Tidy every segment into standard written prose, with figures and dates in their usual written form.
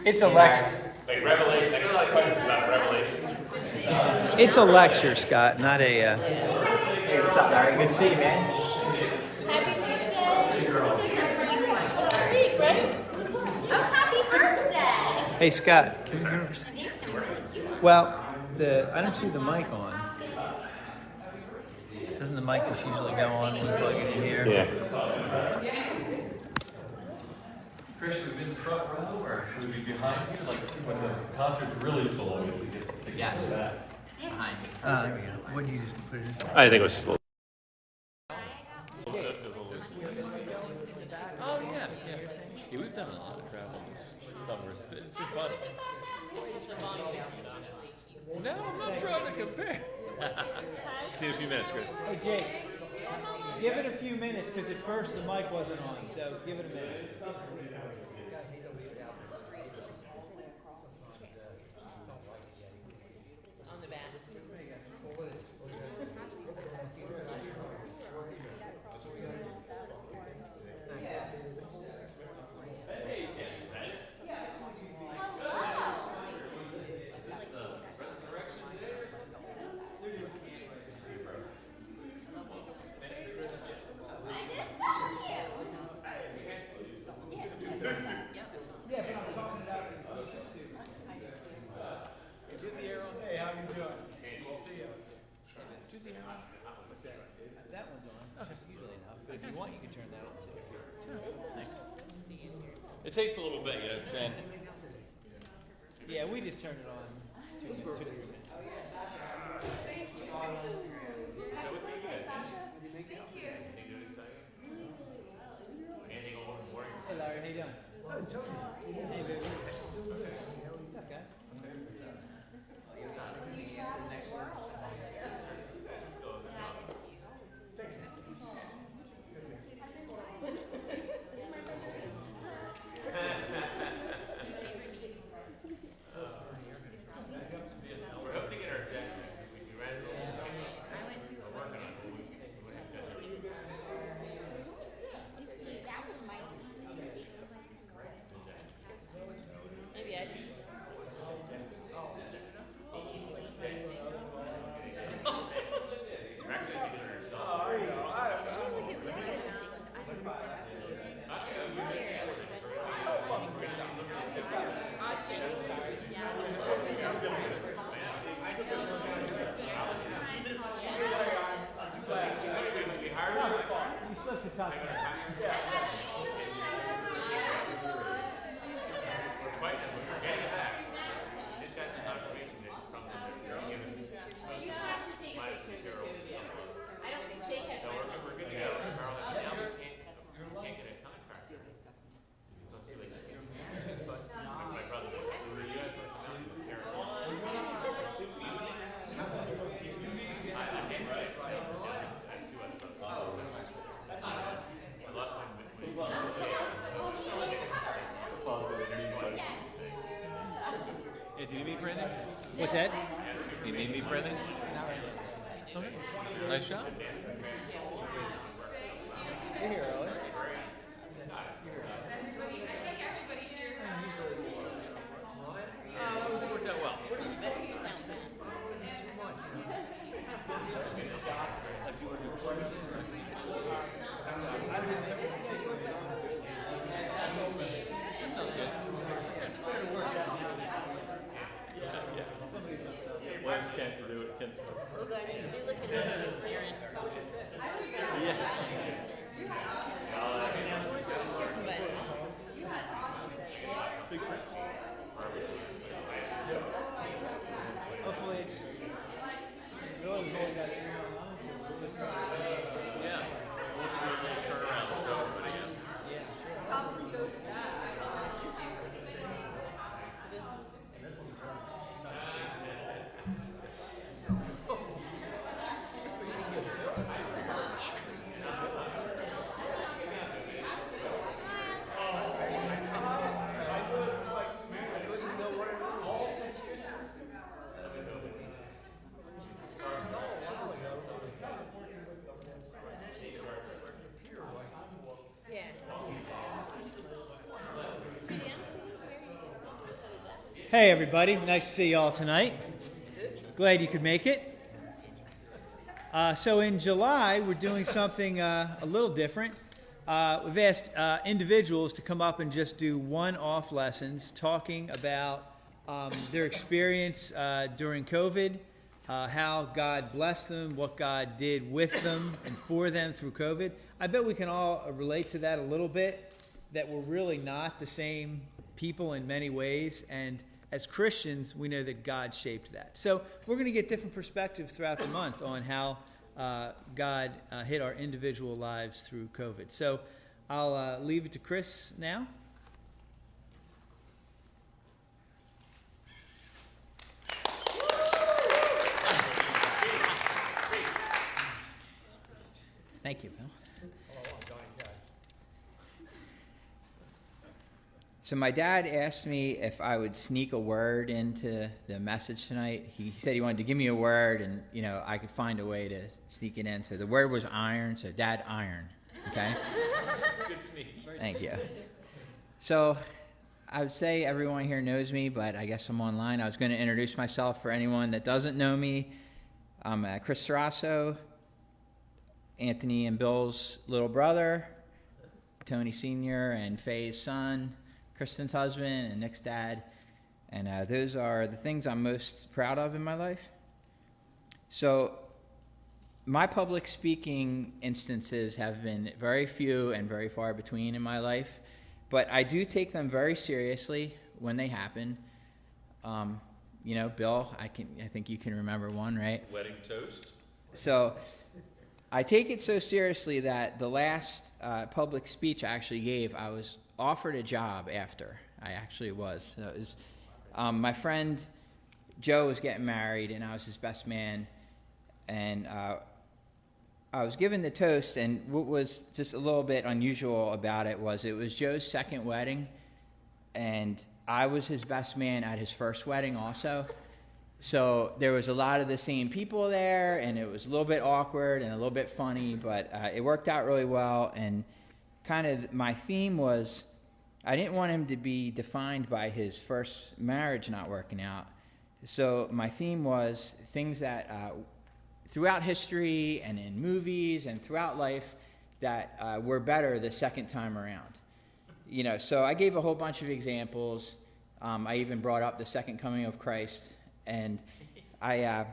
It's a lecture. Like Revelation. I get a lot of questions about Revelation. It's a lecture, Scott, not a. Hey, what's up, Larry? Good to see you, man. Hey, Scott, can you come over for a second? Well, I don't see the mic on. Doesn't the mic just usually go on when you plug it in here? Yeah. Chris, should we be in the front row or should we be behind you? Like when the concert's really full, we get to Yes. that. Behind. What did you just put it in? I think it was just a little. Oh yeah, yeah. Yeah, we've done a lot of travel this summer. It's been fun. No, I'm not trying to compare. See you in a few minutes, Chris. Hey, Jake, give it a few minutes because at first the mic wasn't on, so give it a minute. On the back. That one's on, which is usually enough. But if you want, you can turn that on too. It takes a little bit, you know what I'm saying? Yeah, we just turned it on 2 to 3 minutes. Hey, Larry, how you doing? Hey, baby. What's up, guys? We're hoping to get our deck. We ran it over. Maybe I should. You still have to talk to me. Yeah, do you need me for anything? What's that? Do you need me for anything? Okay. Nice job. You're here early. It worked out well. That sounds good. Lance can't do it. Ken's Hopefully it's really only got 3 more lines. yeah. We'll turn around and show everybody again. Yeah, sure. Hey, everybody. Nice to see you all tonight. Glad you could make it. So in July, we're doing something a little different. We've asked individuals to come up and just do one-off lessons talking about their experience during COVID, how God blessed them, what God did with them and for them through COVID. I bet we can all relate to that a little bit, that we're really not the same people in many ways, and as Christians, we know that God shaped that. So we're going to get different perspectives throughout the month on how God hit our individual lives through COVID. So I'll leave it to Chris now. Thank you, Bill. So my dad asked me if I would sneak a word into the message tonight. He said he wanted to give me a word, and I could find a way to sneak it in. So the word was iron. So Dad, iron. Okay. Good sneak. Thank you. So I would say everyone here knows me, but I guess I'm online. I was going to introduce myself for anyone that doesn't know me. I'm Chris Sarasso, Anthony and Bill's little brother, Tony Sr. and Faye's son, Kristen's husband, and Nick's dad. And those are the things I'm most proud of in my life. So my public speaking instances have been very few and very far between in my life, but I do take them very seriously when they happen. Bill, I think you can remember one, right? Wedding toast. So I take it so seriously that the last public speech I actually gave, I was offered a job after. I actually was. So it was my friend Joe was getting married, and I was his best man. And I was given the toast, and what was just a little bit unusual about it was Joe's second wedding, and I was his best man at his first wedding also. So there was a lot of the same people there, and it was a little bit awkward and a little bit funny, but it worked out really well. And kind of my theme was, I didn't want him to be defined by his first marriage not working out. So my theme was things that throughout history and in movies and throughout life that were better the second time around. So I gave a whole bunch of examples. I even brought up the second coming of Christ. And I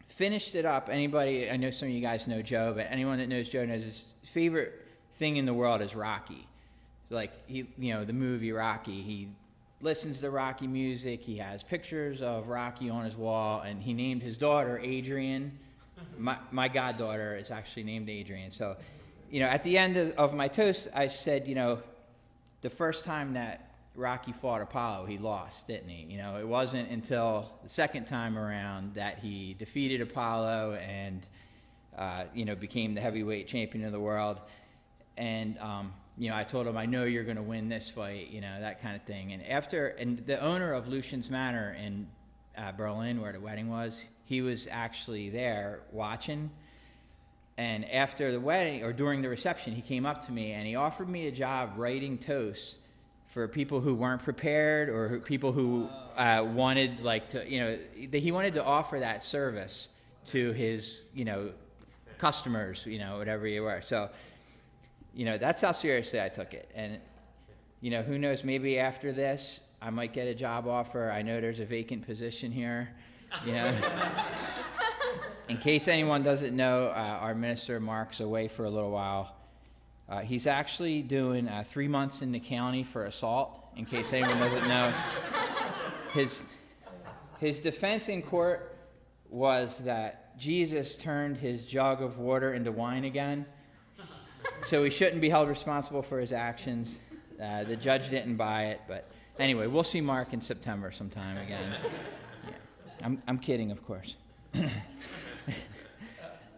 finished it up. Anybody, I know some of you guys know Joe, but anyone that knows Joe knows his favorite thing in the world is Rocky. So like the movie Rocky, he listens to Rocky music. He has pictures of Rocky on his wall, and he named his daughter Adrian. My goddaughter is actually named Adrian. So, at the end of my toast, I said, the first time that Rocky fought Apollo, he lost, didn't he? It wasn't until the second time around that he defeated Apollo and, became the heavyweight champion of the world. And, I told him, I know you're going to win this fight, that kind of thing. And the owner of Lucian's Manor in Berlin, where the wedding was, he was actually there watching. And after the wedding, or during the reception, he came up to me and he offered me a job writing toasts for people who weren't prepared, or people who wanted he wanted to offer that service to his, customers, whatever you were. So, that's how seriously I took it. And, who knows, maybe after this, I might get a job offer. I know there's a vacant position here, In case anyone doesn't know, our minister, Mark's away for a little while. He's actually doing 3 months in the county for assault, in case anyone doesn't know. His defense in court was that Jesus turned his jug of water into wine again, so he shouldn't be held responsible for his actions. The judge didn't buy it, but anyway, we'll see Mark in September sometime again. Yeah. I'm kidding, of course.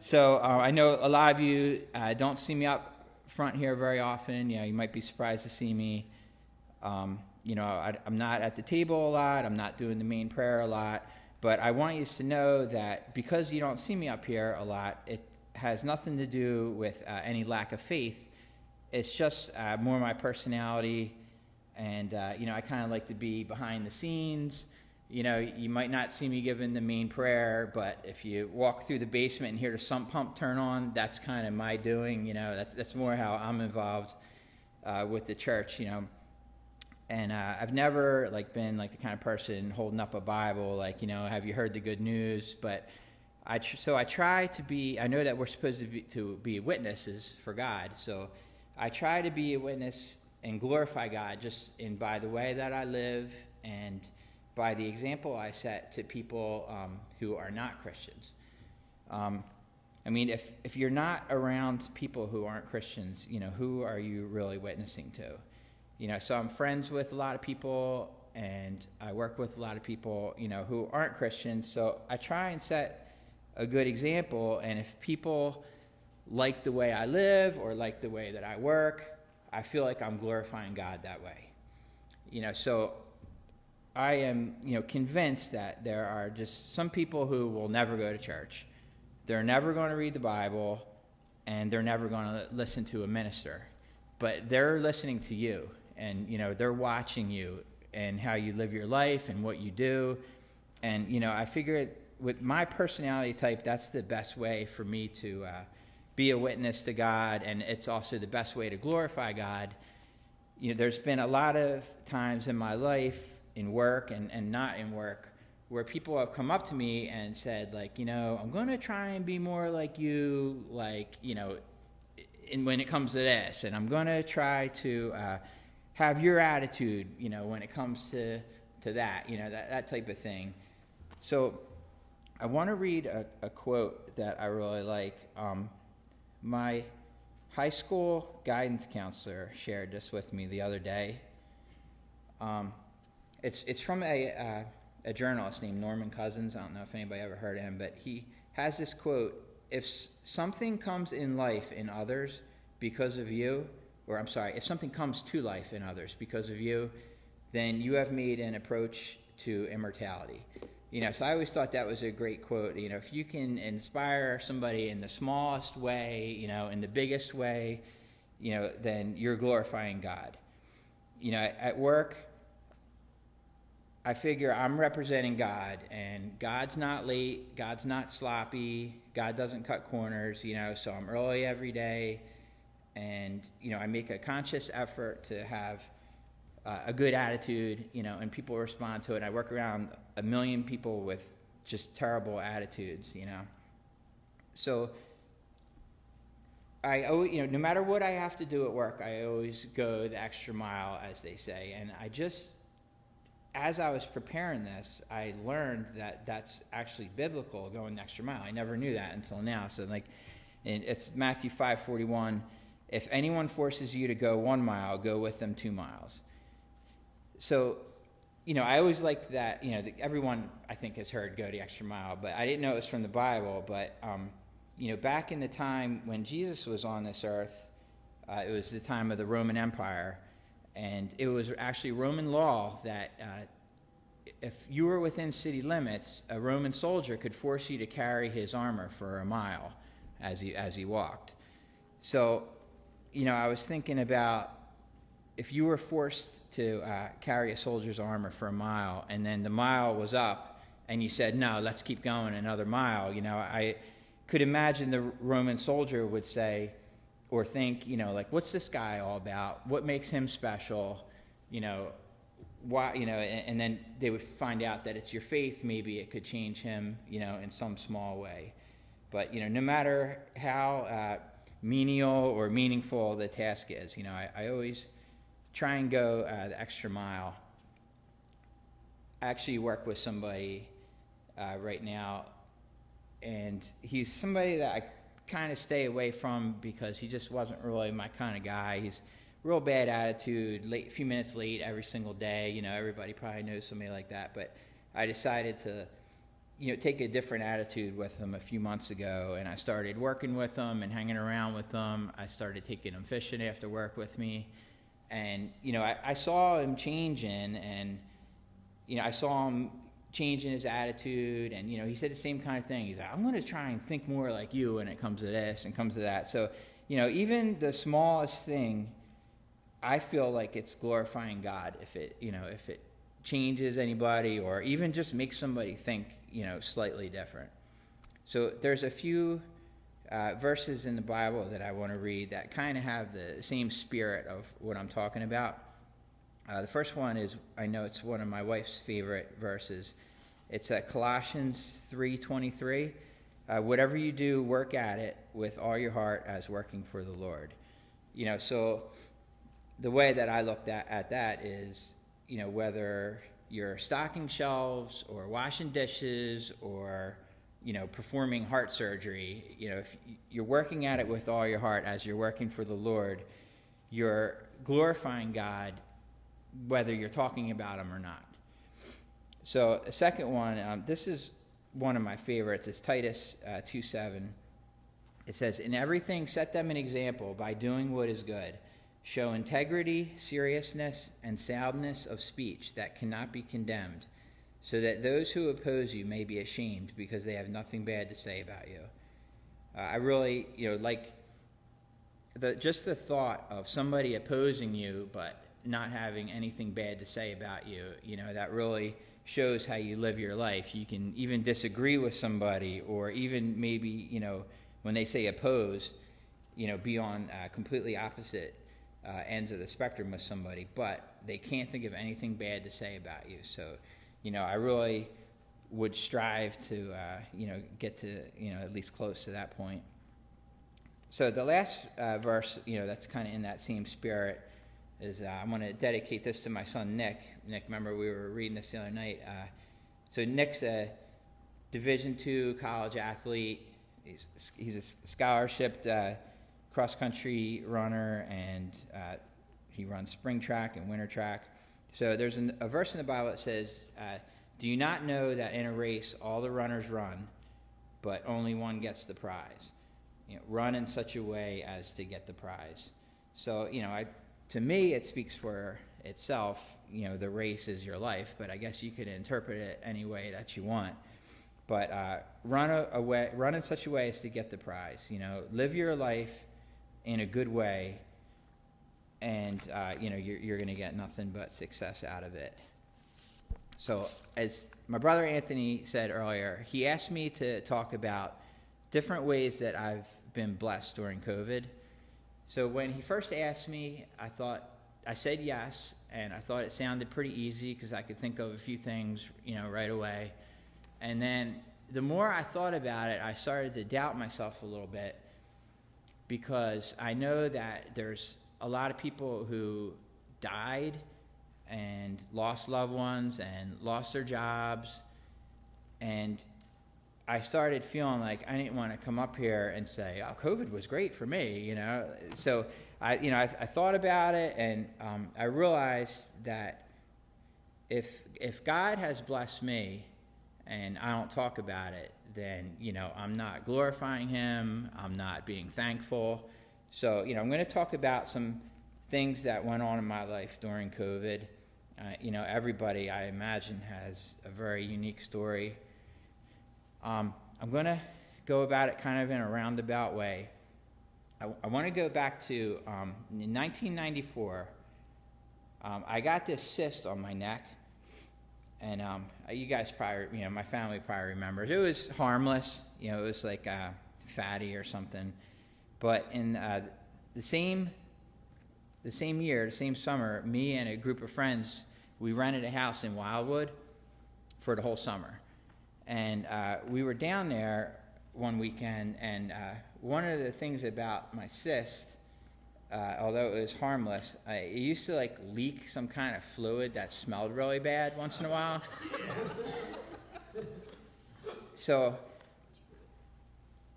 So I know a lot of you don't see me up front here very often. You might be surprised to see me. I'm not at the table a lot. I'm not doing the main prayer a lot. But I want you to know that because you don't see me up here a lot, it has nothing to do with any lack of faith. It's just more my personality and I kind of like to be behind the scenes. You might not see me giving the main prayer, but if you walk through the basement and hear the sump pump turn on, that's kind of my doing. That's more how I'm involved with the church. And I've never been the kind of person holding up a Bible, have you heard the good news? But I try to be. I know that we're supposed to be witnesses for God, so I try to be a witness and glorify God just by the way that I live and by the example I set to people who are not Christians. If you're not around people who aren't Christians, who are you really witnessing to? So I'm friends with a lot of people, and I work with a lot of people, who aren't Christians. So I try and set a good example, and if people like the way I live or like the way that I work, I feel like I'm glorifying God that way. So I am, convinced that there are just some people who will never go to church. They're never going to read the Bible, and they're never going to listen to a minister. But they're listening to you, and, they're watching you and how you live your life and what you do. And, I figure with my personality type, that's the best way for me to be a witness to God, and it's also the best way to glorify God. There's been a lot of times in my life, in work and not in work, where people have come up to me and said, I'm going to try and be more like you, when it comes to this, and I'm going to try to have your attitude, when it comes to that, that type of thing. So I want to read a quote that I really like. My high school guidance counselor shared this with me the other day. It's from a journalist named Norman Cousins. I don't know if anybody ever heard of him, but he has this quote: if something comes in life in others because of you, if something comes to life in others because of you, then you have made an approach to immortality. So I always thought that was a great quote. If you can inspire somebody in the smallest way, in the biggest way, then you're glorifying God. At work, I figure I'm representing God, and God's not late, God's not sloppy, God doesn't cut corners, so I'm early every day, and, I make a conscious effort to have a good attitude, and people respond to it. I work around 1 million people with just terrible attitudes, So I always, no matter what I have to do at work, I always go the extra mile, as they say, and as I was preparing this, I learned that that's actually biblical, going the extra mile. I never knew that until now. So, and it's Matthew 5:41. If anyone forces you to go 1 mile, go with them 2 miles. So, I always liked that. Everyone I think has heard go the extra mile, but I didn't know it was from the Bible. But back in the time when Jesus was on this earth, it was the time of the Roman Empire. And it was actually Roman law that if you were within city limits, a Roman soldier could force you to carry his armor for 1 mile as he walked. So, I was thinking about if you were forced to carry a soldier's armor for 1 mile, and then the mile was up, and you said, no, let's keep going another mile, I could imagine the Roman soldier would say, or think, what's this guy all about? What makes him special? Why? And then they would find out that it's your faith. Maybe it could change him, in some small way. But no matter how menial or meaningful the task is, I always try and go the extra mile. I actually work with somebody right now, and he's somebody that I kind of stay away from because he just wasn't really my kind of guy. He's real bad attitude, a few minutes late every single day. Everybody probably knows somebody like that. But I decided to, take a different attitude with him a few months ago, and I started working with him and hanging around with him. I started taking him fishing after work with me, and I saw him changing, and I saw him changing his attitude, and he said the same kind of thing. He's like, I'm going to try and think more like you when it comes to this and comes to that. So even the smallest thing, I feel like it's glorifying God if it changes anybody or even just makes somebody think, slightly different. So there's a few verses in the Bible that I want to read that kind of have the same spirit of what I'm talking about. The first one is, I know it's one of my wife's favorite verses. It's Colossians 3:23. Whatever you do, work at it with all your heart as working for the Lord. So the way that I looked at that is, whether you're stocking shelves or washing dishes or, performing heart surgery, if you're working at it with all your heart as you're working for the Lord, you're glorifying God whether you're talking about him or not. So the second one, this is one of my favorites. It's Titus 2:7. It says, "In everything set them an example by doing what is good. Show integrity, seriousness, and soundness of speech that cannot be condemned, so that those who oppose you may be ashamed because they have nothing bad to say about you." I really, like just the thought of somebody opposing you but not having anything bad to say about you, that really shows how you live your life. You can even disagree with somebody, or even maybe, when they say oppose, be on completely opposite ends of the spectrum with somebody, but they can't think of anything bad to say about you. So, I really would strive to, get to, at least close to that point. So the last verse, that's kind of in that same spirit is I'm going to dedicate this to my son, Nick. Nick, remember we were reading this the other night. So Nick's a Division II college athlete. He's a scholarshiped cross-country runner, and he runs spring track and winter track. So there's a verse in the Bible that says, "Do you not know that in a race all the runners run, but only one gets the prize? Run in such a way as to get the prize." So, to me, it speaks for itself. The race is your life, but I guess you could interpret it any way that you want. But run in such a way as to get the prize. Live your life in a good way, and you're going to get nothing but success out of it. So, as my brother Anthony said earlier, he asked me to talk about different ways that I've been blessed during COVID. So when he first asked me, I said yes, and I thought it sounded pretty easy because I could think of a few things, right away. And then the more I thought about it, I started to doubt myself a little bit, because I know that there's a lot of people who died and lost loved ones and lost their jobs, and I started feeling like I didn't want to come up here and say, "Oh, COVID was great for me," So I thought about it, and I realized that if God has blessed me and I don't talk about it, then I'm not glorifying Him. I'm not being thankful. So I'm going to talk about some things that went on in my life during COVID. Everybody, I imagine, has a very unique story. I'm going to go about it kind of in a roundabout way. I want to go back to in 1994. I got this cyst on my neck, and you guys probably, my family probably remembers. It was harmless. It was like fatty or something. But in the same year, the same summer, me and a group of friends, we rented a house in Wildwood for the whole summer. And we were down there one weekend, and one of the things about my cyst, although it was harmless, it used to leak some kind of fluid that smelled really bad once in a while. So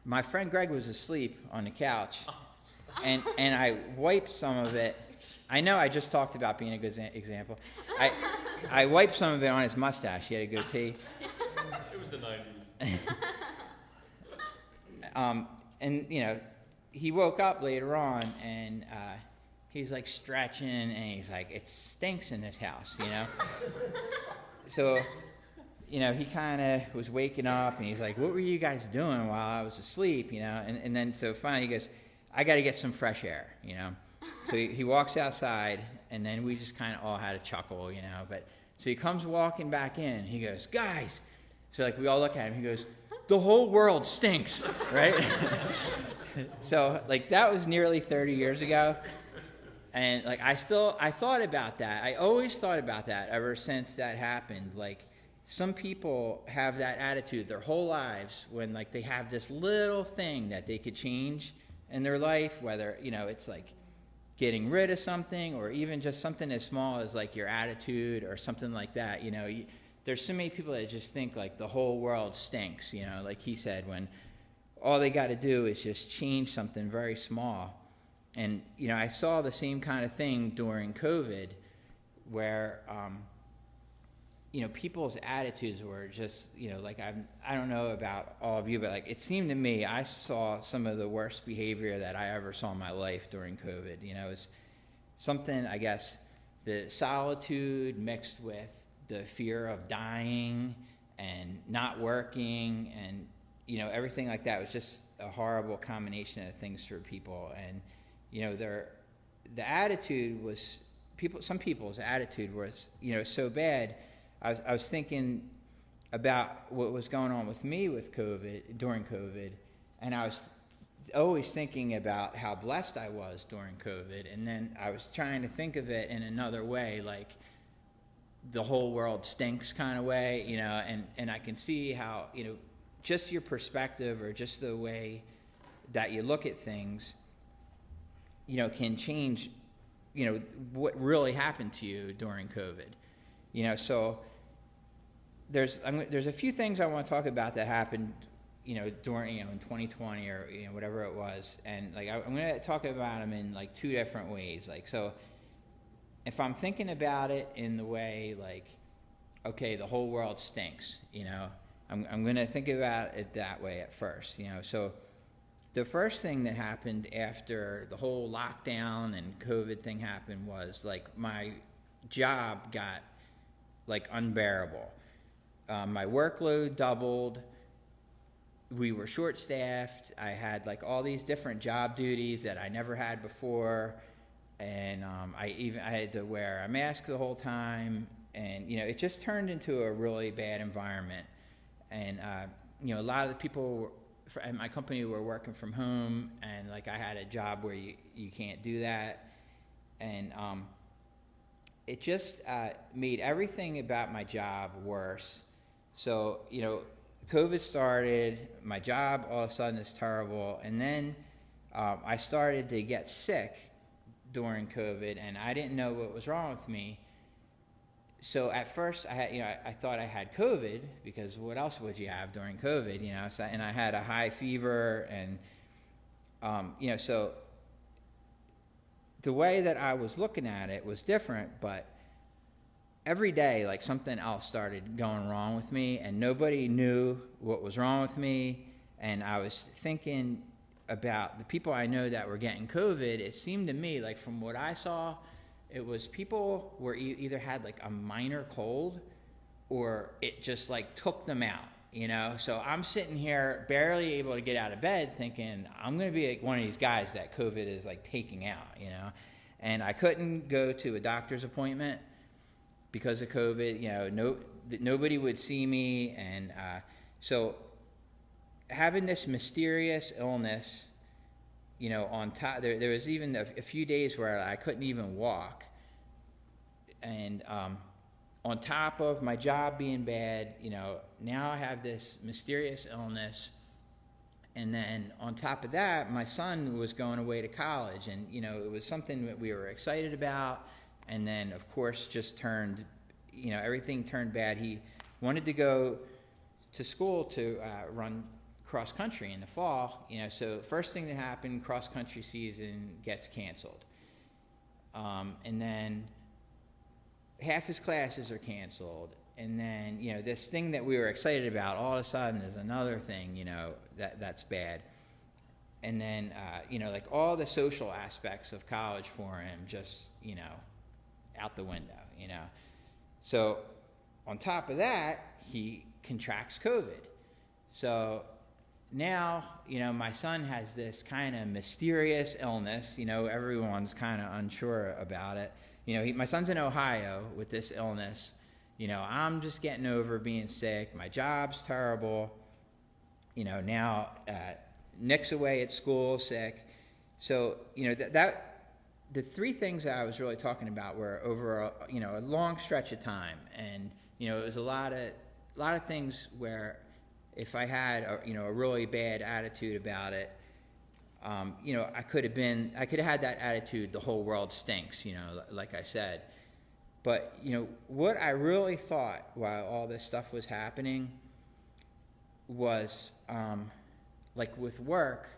my friend Greg was asleep on the couch, and I wiped some of it. I know I just talked about being a good example. I wiped some of it on his mustache. He had a goatee. It was the 90s. And he woke up later on, and he's stretching, and he's like, "It stinks in this house," So, he kind of was waking up, and he's like, "What were you guys doing while I was asleep?" And then so finally he goes, "I got to get some fresh air," So he walks outside, and then we just kind of all had a chuckle, But so he comes walking back in. He goes, "Guys," so like we all look at him. He goes, "The whole world stinks," right? So like that was nearly 30 years ago, and like I thought about that. I always thought about that ever since that happened. Like some people have that attitude their whole lives when like they have this little thing that they could change in their life, whether it's like getting rid of something, or even just something as small as like your attitude or something like that. There's so many people that just think like the whole world stinks, like he said, when all they got to do is just change something very small. And I saw the same kind of thing during COVID, where people's attitudes were just like I don't know about all of you, but like it seemed to me I saw some of the worst behavior that I ever saw in my life during COVID. It's something, I guess, the solitude mixed with the fear of dying and not working, and everything like that was just a horrible combination of things for people. And the attitude was some people's attitude was so bad. I was thinking about what was going on with me with COVID, during COVID, and I was always thinking about how blessed I was during COVID, and then I was trying to think of it in another way, like the whole world stinks kind of way, and I can see how, just your perspective or just the way that you look at things, can change, what really happened to you during COVID. So there's a few things I want to talk about that happened, during, in 2020 or, whatever it was. And like, I'm going to talk about them in like two different ways. Like, so if I'm thinking about it in the way, like, okay, the whole world stinks, I'm going to think about it that way at first, So the first thing that happened after the whole lockdown and COVID thing happened was like my job got like unbearable. My workload doubled. We were short-staffed. I had like all these different job duties that I never had before, and I had to wear a mask the whole time, and it just turned into a really bad environment. And a lot of the people at my company were working from home, and like I had a job where you can't do that, and it just made everything about my job worse. So, COVID started, my job all of a sudden is terrible, and then I started to get sick during COVID, and I didn't know what was wrong with me. So at first I had, I thought I had COVID, because what else would you have during COVID, So, and I had a high fever, and, so the way that I was looking at it was different, but every day, like something else started going wrong with me, and nobody knew what was wrong with me. And I was thinking about the people I know that were getting COVID. It seemed to me, like from what I saw, it was people were either had like a minor cold, or it just like took them out, So I'm sitting here barely able to get out of bed, thinking I'm going to be like one of these guys that COVID is like taking out, And I couldn't go to a doctor's appointment because of COVID. Nobody would see me, and so having this mysterious illness, on top, there was even a few days where I couldn't even walk, and on top of my job being bad, now I have this mysterious illness, and then on top of that, my son was going away to college, and it was something that we were excited about. And then, of course, just turned, everything turned bad. He wanted to go to school to run cross country in the fall, so first thing that happened, cross country season gets canceled. And then half his classes are canceled. And then, this thing that we were excited about all of a sudden is another thing, that's bad. And then, like all the social aspects of college for him just, out the window, So on top of that, he contracts COVID. So now, my son has this kind of mysterious illness. Everyone's kind of unsure about it. My son's in Ohio with this illness. I'm just getting over being sick. My job's terrible. Now Nick's away at school sick. So, the three things that I was really talking about were over a long stretch of time. And, it was a lot of things where if I had a really bad attitude about it, I could have had that attitude, the whole world stinks, like I said. But, what I really thought while all this stuff was happening was, like with work,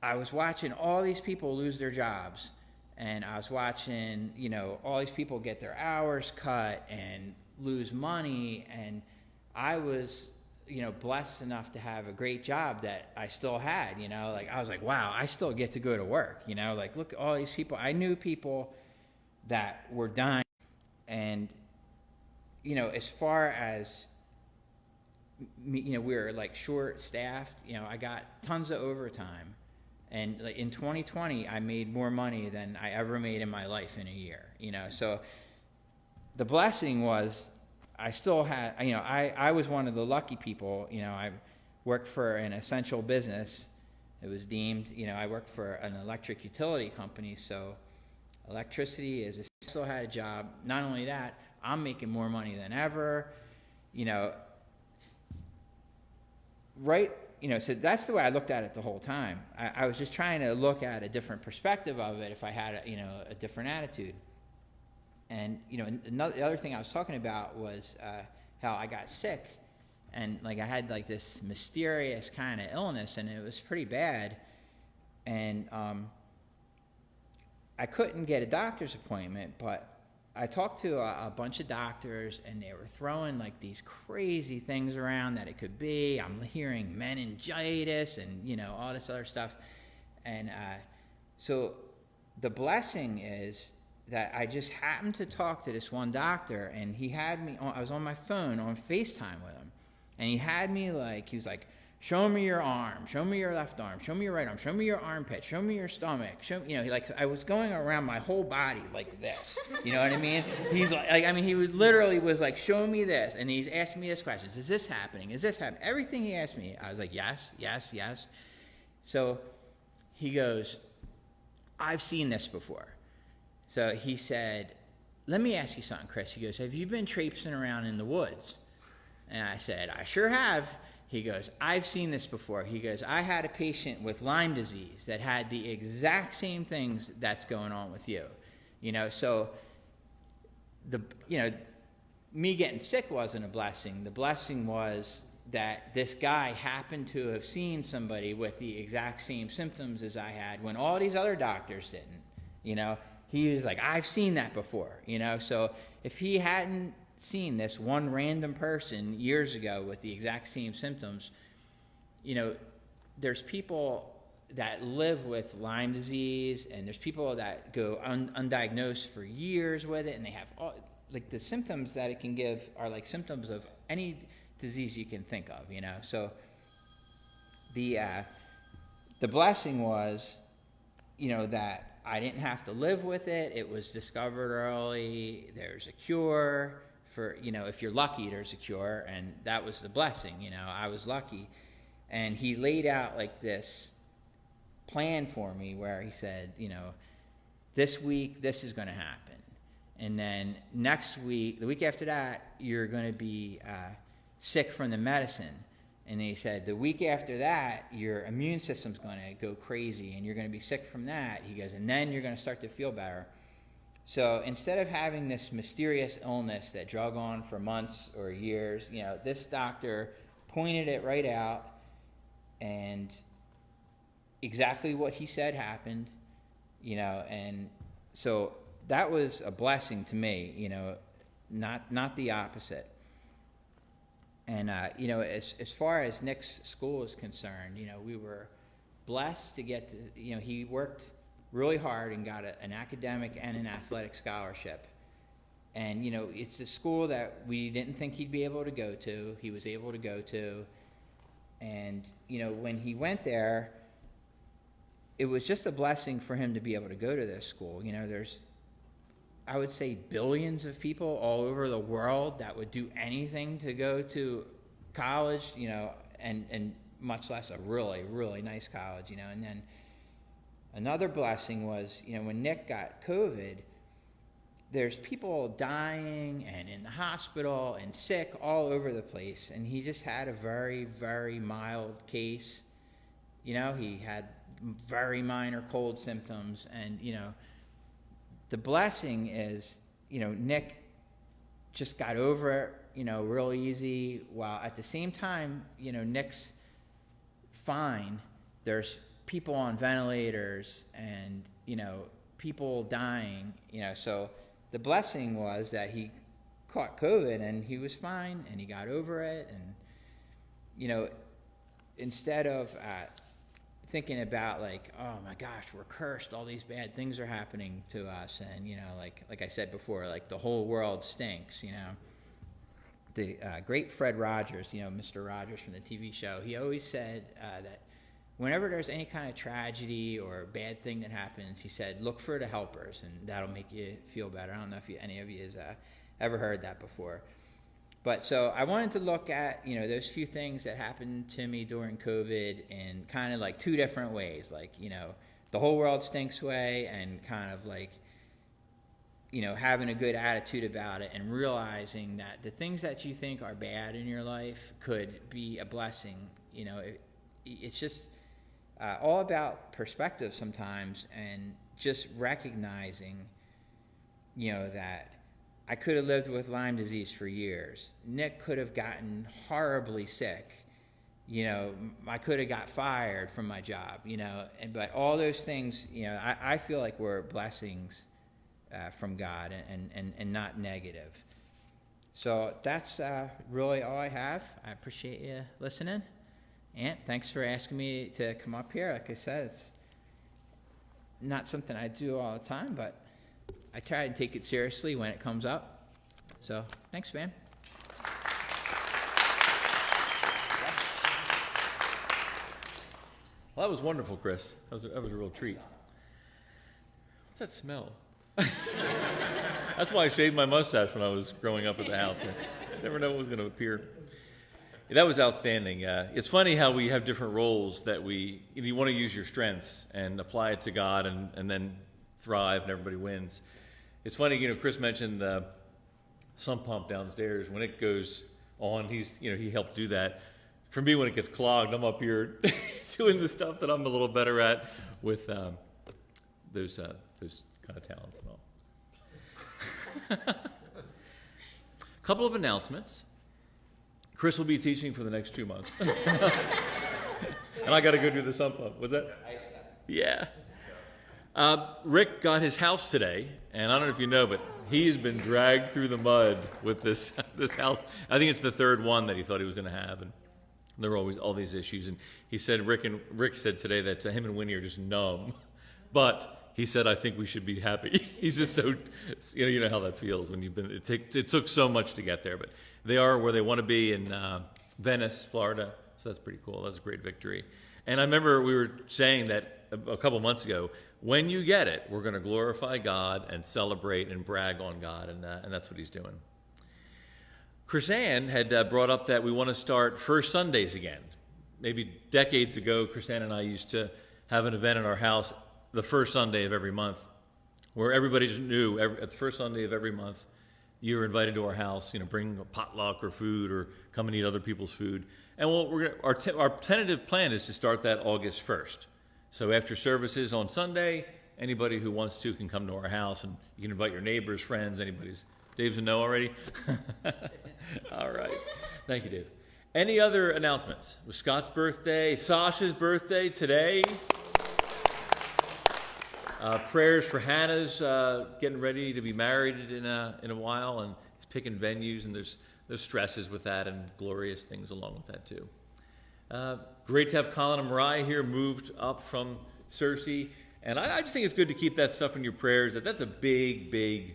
I was watching all these people lose their jobs, and I was watching, all these people get their hours cut and lose money, and I was, blessed enough to have a great job that I still had, like I was like, wow, I still get to go to work, like look at all these people. I knew people that were dying, and, as far as we were like short staffed, I got tons of overtime. And like in 2020, I made more money than I ever made in my life in a year, So the blessing was I still had, I was one of the lucky people. I worked for an essential business. It was deemed, I worked for an electric utility company. So electricity is, I still had a job. Not only that, I'm making more money than ever, right. So that's the way I looked at it the whole time. I was just trying to look at a different perspective of it if I had a different attitude. And, the other thing I was talking about was how I got sick. And, like, I had, like, this mysterious kind of illness, and it was pretty bad. And I couldn't get a doctor's appointment, but I talked to a bunch of doctors, and they were throwing like these crazy things around that it could be. I'm hearing meningitis and, all this other stuff. And so the blessing is that I just happened to talk to this one doctor, and he had me I was on my phone on FaceTime with him. And he had me he was like, show me your arm, show me your left arm, show me your right arm, show me your armpit, show me your stomach, I was going around my whole body like this, you know what I mean? He's he was literally like, show me this, and he's asking me this question, is this happening, everything he asked me, I was like, yes, yes, yes. So he goes, I've seen this before. So he said, let me ask you something, Chris. He goes, have you been traipsing around in the woods? And I said, I sure have. He goes, I've seen this before. He goes, I had a patient with Lyme disease that had the exact same things that's going on with you. So me getting sick wasn't a blessing. The blessing was that this guy happened to have seen somebody with the exact same symptoms as I had when all these other doctors didn't. He was like, I've seen that before. So if he hadn't seen this one random person years ago with the exact same symptoms, there's people that live with Lyme disease, and there's people that go undiagnosed for years with it, and they have all, like, the symptoms that it can give are like symptoms of any disease you can think of, So the blessing was, that I didn't have to live with it. It was discovered early. There's a cure. For, if you're lucky, there's a cure, and that was the blessing. I was lucky. And he laid out like this plan for me where he said, this week, this is going to happen. And then next week, the week after that, you're going to be sick from the medicine. And he said, the week after that, your immune system's going to go crazy, and you're going to be sick from that. He goes, and then you're going to start to feel better. So instead of having this mysterious illness that drug on for months or years, this doctor pointed it right out, and exactly what he said happened, and so that was a blessing to me, not the opposite. And, as far as Nick's school is concerned, we were blessed to get to, he worked really hard and got an academic and an athletic scholarship. And, it's a school that we didn't think he'd be able to go to. He was able to go to. And, when he went there, it was just a blessing for him to be able to go to this school. There's, I would say, billions of people all over the world that would do anything to go to college, and much less a really, really nice college, And then another blessing was, when Nick got COVID, there's people dying and in the hospital and sick all over the place. And he just had a very, very mild case. He had very minor cold symptoms. And, the blessing is, Nick just got over it, real easy. While at the same time, Nick's fine. There's people on ventilators and, people dying, so the blessing was that he caught COVID and he was fine and he got over it. And, instead of thinking about like, oh my gosh, we're cursed, all these bad things are happening to us. And, like I said before, like the whole world stinks, The great Fred Rogers, Mr. Rogers from the TV show, he always said that whenever there's any kind of tragedy or bad thing that happens, he said, look for the helpers, and that'll make you feel better. I don't know if any of you has ever heard that before. But so I wanted to look at, those few things that happened to me during COVID in kind of like two different ways. Like, the whole world stinks way, and kind of like, having a good attitude about it and realizing that the things that you think are bad in your life could be a blessing. It's just all about perspective sometimes, and just recognizing, that I could have lived with Lyme disease for years. Nick could have gotten horribly sick. I could have got fired from my job, but all those things, I feel like were blessings from God, and not negative. So that's really all I have. I appreciate you listening. Aunt, thanks for asking me to come up here. Like I said, it's not something I do all the time, but I try to take it seriously when it comes up. So thanks, man. Well, that was wonderful, Chris. That was a real treat. What's that smell? That's why I shaved my mustache when I was growing up at the house. I never know what was going to appear. That was outstanding. It's funny how we have different roles that you want to use your strengths and apply it to God, and then thrive and everybody wins. It's funny, Chris mentioned the sump pump downstairs. When it goes on, he helped do that. For me, when it gets clogged, I'm up here doing the stuff that I'm a little better at with those kind of talents and all. Couple of announcements. Chris will be teaching for the next 2 months. And I got to go do the sump pump. Was that? I accept. Yeah. Rick got his house today, and I don't know if you know, but he's been dragged through the mud with this house. I think it's the third one that he thought he was going to have, and there were always all these issues. And he said, Rick said today that him and Winnie are just numb, but he said, I think we should be happy. He's just so, you know how that feels when you've been. It took so much to get there, but they are where they want to be in Venice, Florida. So that's pretty cool. That's a great victory. And I remember we were saying that a couple months ago. When you get it, we're going to glorify God and celebrate and brag on God, and that's what he's doing. Chrisanne had brought up that we want to start First Sundays again. Maybe decades ago, Chrisanne and I used to have an event in our house the first Sunday of every month, where everybody just knew at the first Sunday of every month, you were invited to our house. Bring a potluck or food, or come and eat other people's food. And our tentative plan is to start that August 1st. So after services on Sunday, anybody who wants to can come to our house, and you can invite your neighbors, friends, anybody's. Dave's a no already? All right. Thank you, Dave. Any other announcements? It was Scott's birthday, Sasha's birthday today. Prayers for Hannah's getting ready to be married in a while, and he's picking venues, and there's stresses with that and glorious things along with that too. Great to have Colin and Mariah here, moved up from Cersei, and I just think it's good to keep that stuff in your prayers. That's a big, big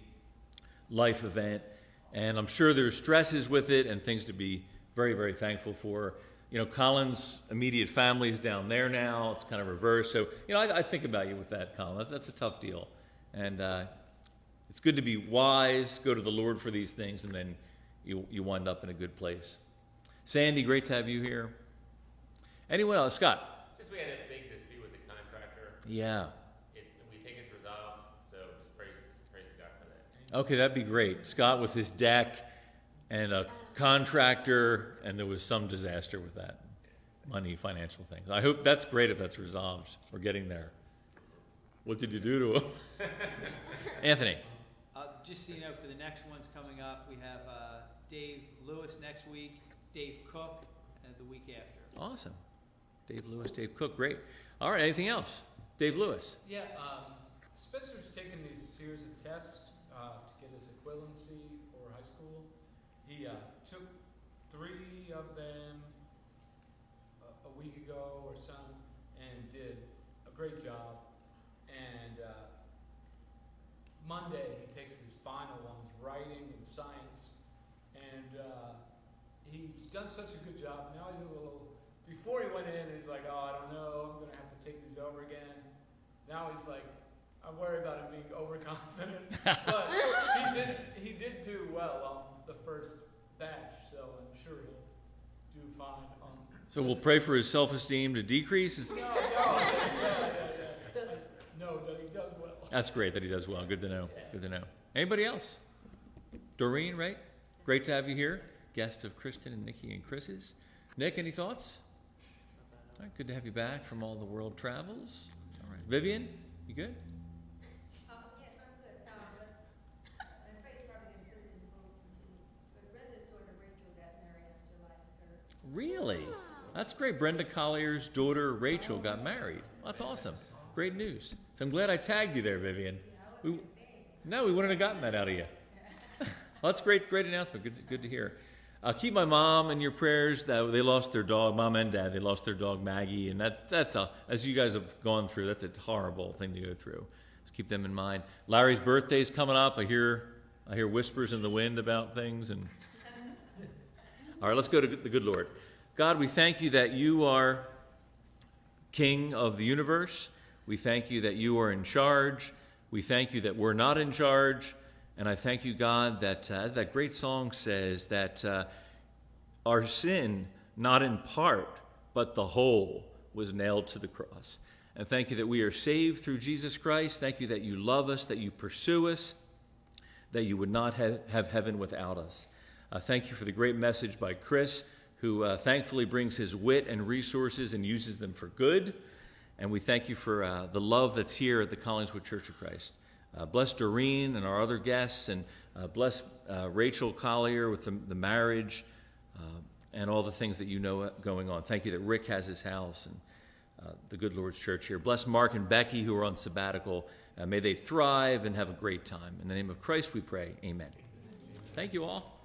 life event, and I'm sure there's stresses with it and things to be very, very thankful for. Colin's immediate family is down there now. It's kind of reversed. So, I think about you with that, Colin. That's a tough deal. And it's good to be wise, go to the Lord for these things, and then you wind up in a good place. Sandy, great to have you here. Anyone else? Scott? Just we had a big dispute with the contractor. Yeah. We think it's resolved, so just praise God for that. Okay, that'd be great. Scott with his deck and a contractor, and there was some disaster with that. Money, financial things. I hope that's great if that's resolved. We're getting there. What did you do to him? Anthony? Just so you know, for the next ones coming up, we have Dave Lewis next week, Dave Cook the week after. Awesome. Dave Lewis, Dave Cook, great. All right, anything else? Dave Lewis. Yeah, Spencer's taken these series of tests to get his equivalency for high school. He took 3 of them a week ago or something and did a great job. And Monday he takes his final ones, writing and science. And he's done such a good job. Now he's a little, before he went in, he's like, oh, I don't know, I'm going to have to take these over again. Now he's like, I worry about him being overconfident. But he did do well on the first batch, so I'm sure he'll do fine. So we'll pray for his self-esteem to decrease? No, that he does well. That's great that he does well. Good to know. Good to know. Anybody else? Doreen, right? Great to have you here. Guest of Kristen and Nikki and Chris's. Nick, any thoughts? All right, good to have you back from all the world travels. All right. Vivian, you good? Yes, I'm good. And Faith's probably going to put it in the bulletin too. But Brenda's daughter Rachel got married on July 3rd. Really? That's great. Brenda Collier's daughter Rachel got married. That's awesome. Great news. So I'm glad I tagged you there, Vivian. We wouldn't have gotten that out of you. Well, that's great announcement. Good to hear. Keep my mom in your prayers. That they lost their dog, mom and dad. They lost their dog Maggie, and that's as you guys have gone through. That's a horrible thing to go through. So keep them in mind. Larry's birthday's coming up. I hear whispers in the wind about things. And all right, let's go to the good Lord. God, we thank you that you are King of the universe. We thank you that you are in charge. We thank you that we're not in charge. And I thank you, God, that as that great song says, that our sin, not in part, but the whole, was nailed to the cross. And thank you that we are saved through Jesus Christ. Thank you that you love us, that you pursue us, that you would not have heaven without us. Thank you for the great message by Chris, who thankfully brings his wit and resources and uses them for good. And we thank you for the love that's here at the Collingswood Church of Christ. Bless Doreen and our other guests, and bless Rachel Collier with the marriage and all the things that you know going on. Thank you that Rick has his house and the Good Lord's Church here. Bless Mark and Becky who are on sabbatical. May they thrive and have a great time. In the name of Christ we pray. Amen. Thank you all.